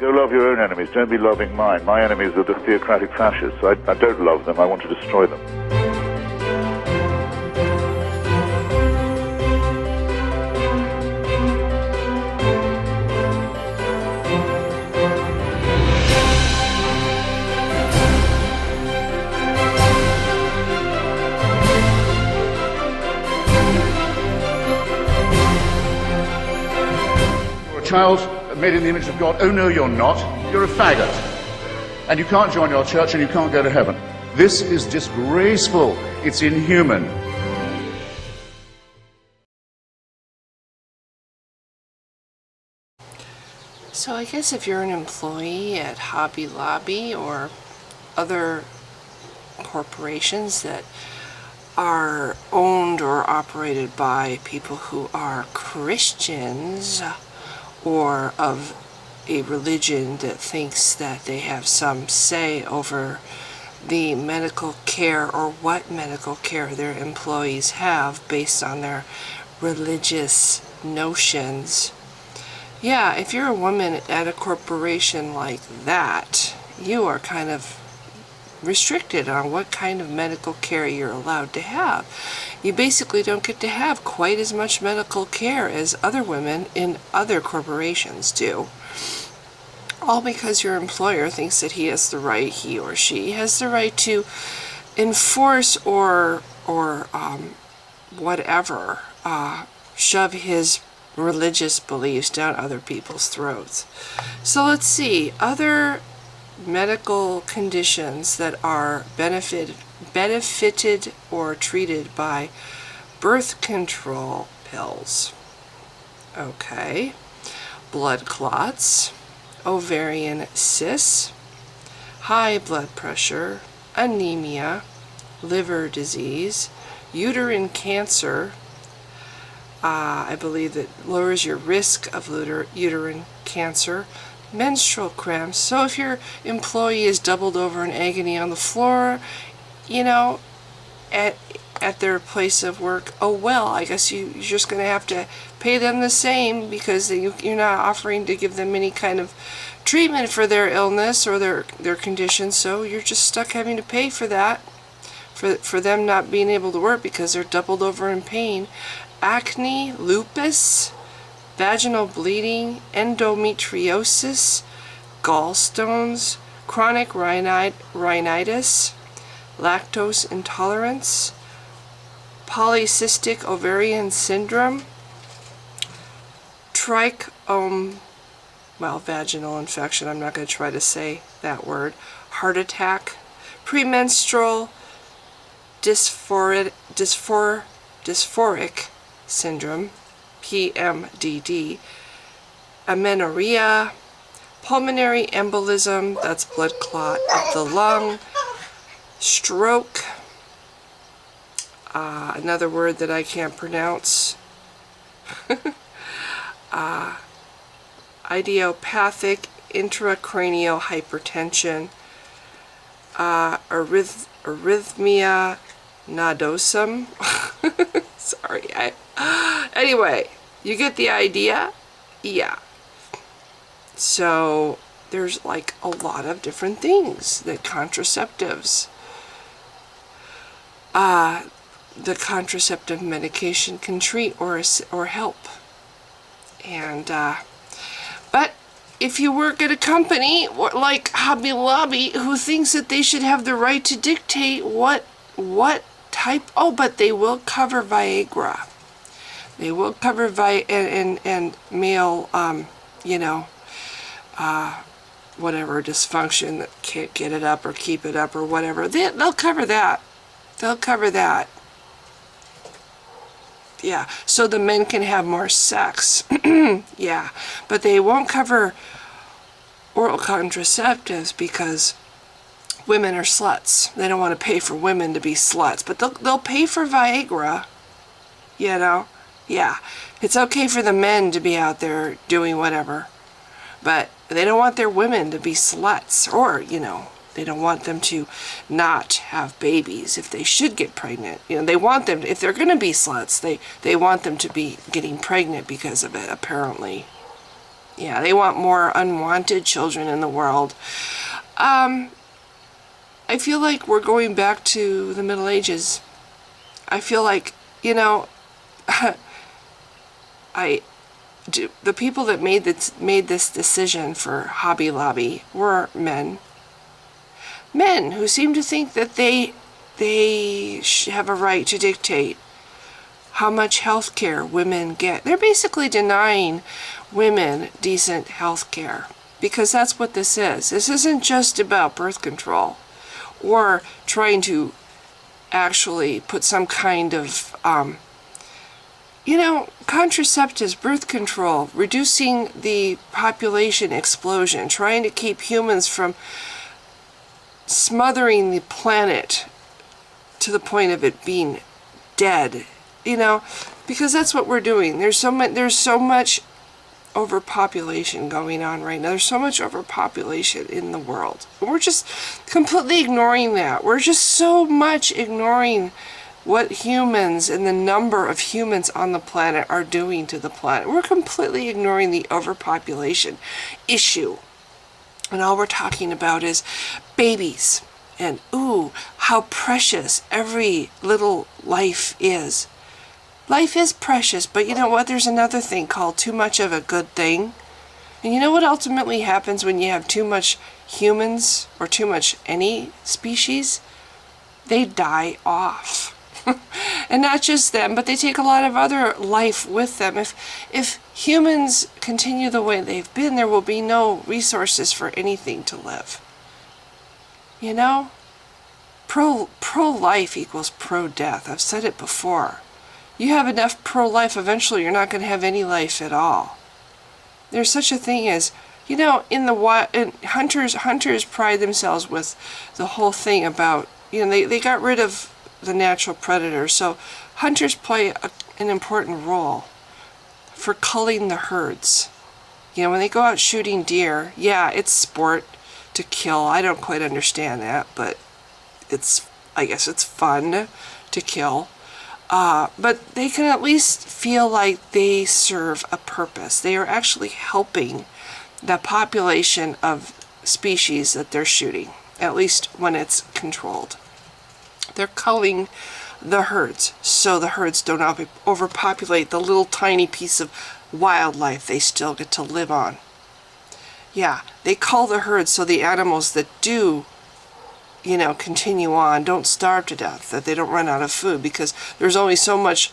Go love your own enemies. Don't be loving mine. My enemies are the theocratic fascists. I don't love them. I want to destroy them. You're a child made in the image of God. Oh no, you're not. You're a faggot. And you can't join your church and you can't go to heaven. This is disgraceful. It's inhuman. So I guess if you're an employee at Hobby Lobby or other corporations that are owned or operated by people who are Christians or of a religion that thinks that they have some say over the medical care or what medical care their employees have based on their religious notions. Yeah, if you're a woman at a corporation like that, you are kind of restricted on what kind of medical care you're allowed to have. You basically don't get to have quite as much medical care as other women in other corporations do. All because your employer thinks that he or she has the right to enforce or whatever, shove his religious beliefs down other people's throats. So let's see, other medical conditions that are benefited or treated by birth control pills. Okay. Blood clots, ovarian cysts, high blood pressure, anemia, liver disease, uterine cancer. I believe that lowers your risk of uterine cancer, menstrual cramps. So if your employee is doubled over in agony on the floor, at their place of work, oh well, I guess you're just going to have to pay them the same because you're not offering to give them any kind of treatment for their illness or their condition, so you're just stuck having to pay for that, for them not being able to work because they're doubled over in pain. Acne, lupus, vaginal bleeding, endometriosis, gallstones, chronic rhinitis, lactose intolerance, polycystic ovarian syndrome, vaginal infection, I'm not going to try to say that word, heart attack, premenstrual dysphoric syndrome, PMDD, amenorrhea, pulmonary embolism, that's blood clot of the lung, stroke, another word that I can't pronounce, idiopathic intracranial hypertension, arrhythmia nodosum. Sorry. Anyway, you get the idea? Yeah. So there's like a lot of different things that contraceptives, the contraceptive medication can treat or help. And but if you work at a company like Hobby Lobby who thinks that they should have the right to dictate what type, but they will cover Viagra. They will cover and male, whatever dysfunction that can't get it up or keep it up or whatever. They'll cover that. They'll cover that. Yeah, so the men can have more sex. Yeah, but they won't cover oral contraceptives because women are sluts. They don't want to pay for women to be sluts, but they'll pay for Viagra. Yeah, it's okay for the men to be out there doing whatever, but they don't want their women to be sluts, or they don't want them to not have babies if they should get pregnant. They want them, if they're going to be sluts, they want them to be getting pregnant because of it, apparently. Yeah, they want more unwanted children in the world. I feel like we're going back to the Middle Ages. I feel like, the people that made this decision for Hobby Lobby were men. Men who seem to think that they have a right to dictate how much health care women get. They're basically denying women decent health care, because that's what this is. This isn't just about birth control or trying to actually put some kind of, contraceptives, birth control, reducing the population explosion, trying to keep humans from smothering the planet to the point of it being dead, because that's what we're doing. There's so much overpopulation going on right now. There's so much overpopulation in the world. We're just completely ignoring that. We're just so much ignoring what humans and the number of humans on the planet are doing to the planet. We're completely ignoring the overpopulation issue. And all we're talking about is babies. And ooh, how precious every little life is. Life is precious, but you know what? There's another thing called too much of a good thing. And you know what ultimately happens when you have too much humans or too much any species? They die off. And not just them, but they take a lot of other life with them. If humans continue the way they've been, there will be no resources for anything to live. Pro-life equals pro-death. I've said it before. You have enough pro-life, eventually you're not going to have any life at all. There's such a thing as, in the wild, hunters pride themselves with the whole thing about, they got rid of the natural predator, so hunters play an important role for culling the herds. When they go out shooting deer, yeah, it's sport to kill. I don't quite understand that, but I guess it's fun to kill. But they can at least feel like they serve a purpose. They are actually helping the population of species that they're shooting, at least when it's controlled. They're culling the herds so the herds don't overpopulate the little tiny piece of wildlife they still get to live on. Yeah, they cull the herds so the animals that do continue on, don't starve to death, that they don't run out of food, because there's only so much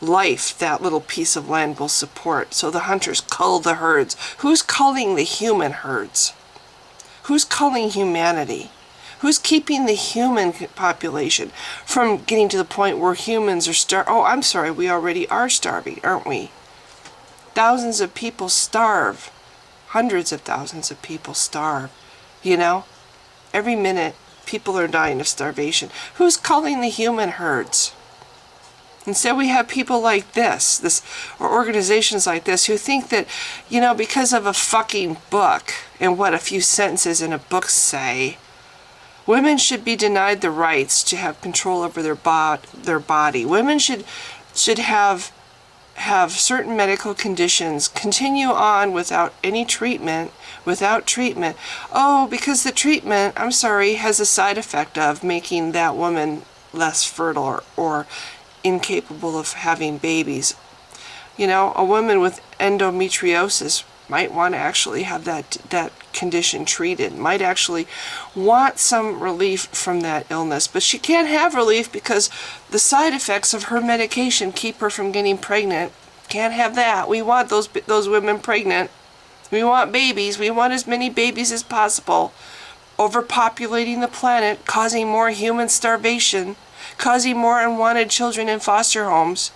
life that little piece of land will support. So the hunters cull the herds. Who's culling the human herds? Who's culling humanity? Who's keeping the human population from getting to the point where humans are we already are starving, aren't we? Thousands of people starve. Hundreds of thousands of people starve, Every minute, people are dying of starvation. Who's culling the human herds? Instead, we have people like this, or organizations like this, who think that, because of a fucking book and what a few sentences in a book say, women should be denied the rights to have control over their body. Women should have certain medical conditions continue on without any treatment, because the treatment, has a side effect of making that woman less fertile or incapable of having babies. A woman with endometriosis might want to actually have that condition treated, might actually want some relief from that illness, but she can't have relief because the side effects of her medication keep her from getting pregnant. Can't have that. We want those women pregnant. We want babies. We want as many babies as possible. Overpopulating the planet, causing more human starvation, causing more unwanted children in foster homes.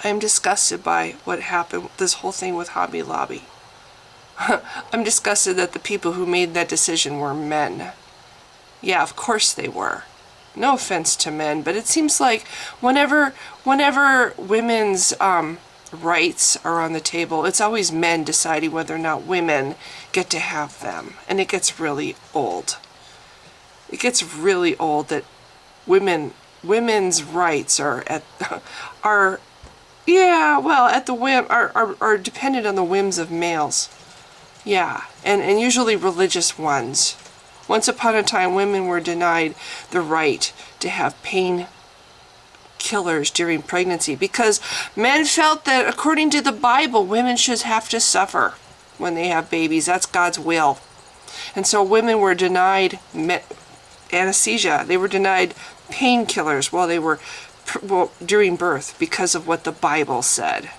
I am disgusted by what happened, this whole thing with Hobby Lobby. I'm disgusted that the people who made that decision were men. Yeah, of course they were. No offense to men, but it seems like whenever women's rights are on the table, it's always men deciding whether or not women get to have them. And it gets really old. It gets really old that women's rights are Yeah, well, at the whim, are dependent on the whims of males. Yeah, and usually religious ones. Once upon a time, women were denied the right to have pain killers during pregnancy because men felt that, according to the Bible, women should have to suffer when they have babies. That's God's will. And so women were denied anesthesia. They were denied painkillers while they were during birth because of what the Bible said.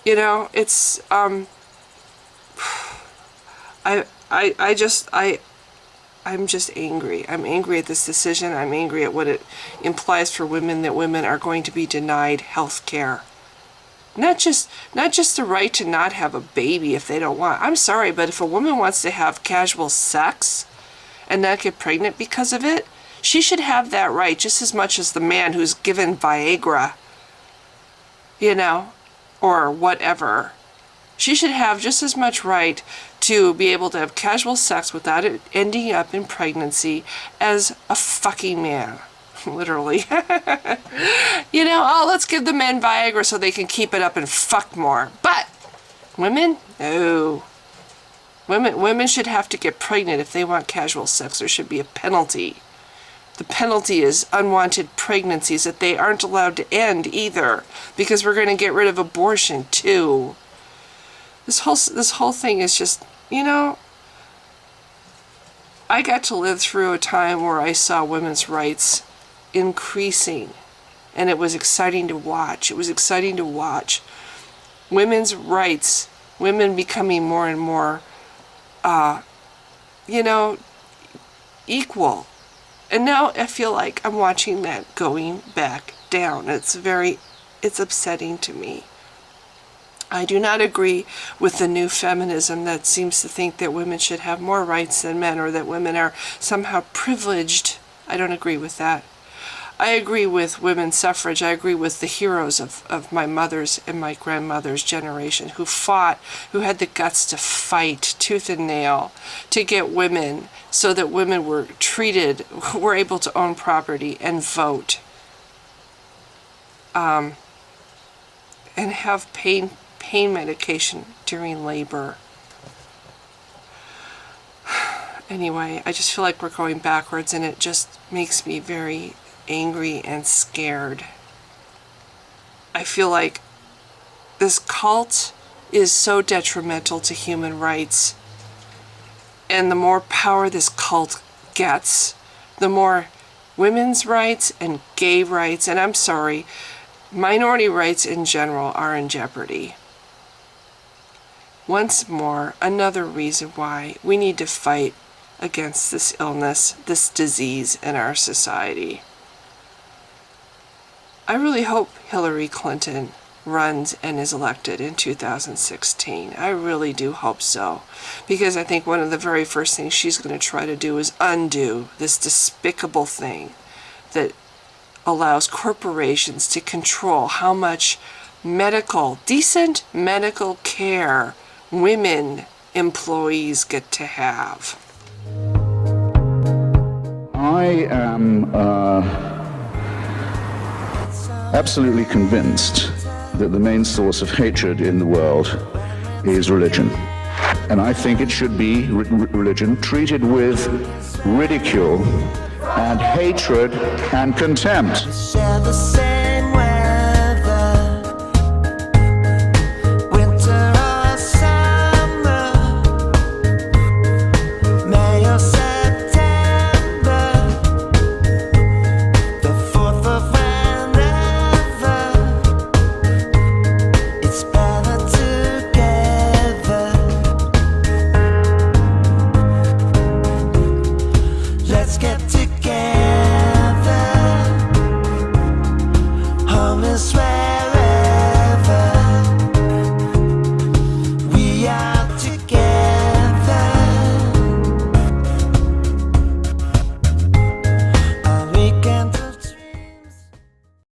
You know, it's I'm just angry. I'm angry at this decision. I'm angry at what it implies for women, that women are going to be denied health care. Not just the right to not have a baby if they don't want. I'm sorry, but if a woman wants to have casual sex and not get pregnant because of it, she should have that right just as much as the man who's given Viagra, you know, or whatever. She should have just as much right to be able to have casual sex without it ending up in pregnancy as a fucking man. Literally. You know, oh, let's give the men Viagra so they can keep it up and fuck more. But women, no. Women should have to get pregnant if they want casual sex. There should be a penalty. The penalty is unwanted pregnancies that they aren't allowed to end either, because we're going to get rid of abortion too. This whole thing is just, you know, I got to live through a time where I saw women's rights increasing, and it was exciting to watch. It was exciting to watch women's rights, women becoming more and more, you know, equal. And now I feel like I'm watching that going back down. It's upsetting to me. I do not agree with the new feminism that seems to think that women should have more rights than men, or that women are somehow privileged. I don't agree with that. I agree with women's suffrage. I agree with the heroes of my mother's and my grandmother's generation who fought, who had the guts to fight tooth and nail to get women, so that women were treated, were able to own property and vote, and have pain medication during labor. Anyway, I just feel like we're going backwards, and it just makes me very angry and scared. I feel like this cult is so detrimental to human rights, and the more power this cult gets, the more women's rights and gay rights, and I'm sorry, minority rights in general, are in jeopardy. Once more, another reason why we need to fight against this illness, this disease in our society. I really hope Hillary Clinton runs and is elected in 2016. I really do hope so, because I think one of the very first things she's going to try to do is undo this despicable thing that allows corporations to control how much decent medical care women employees get to have. I am absolutely convinced that the main source of hatred in the world is religion. And I think it should be religion treated with ridicule and hatred and contempt.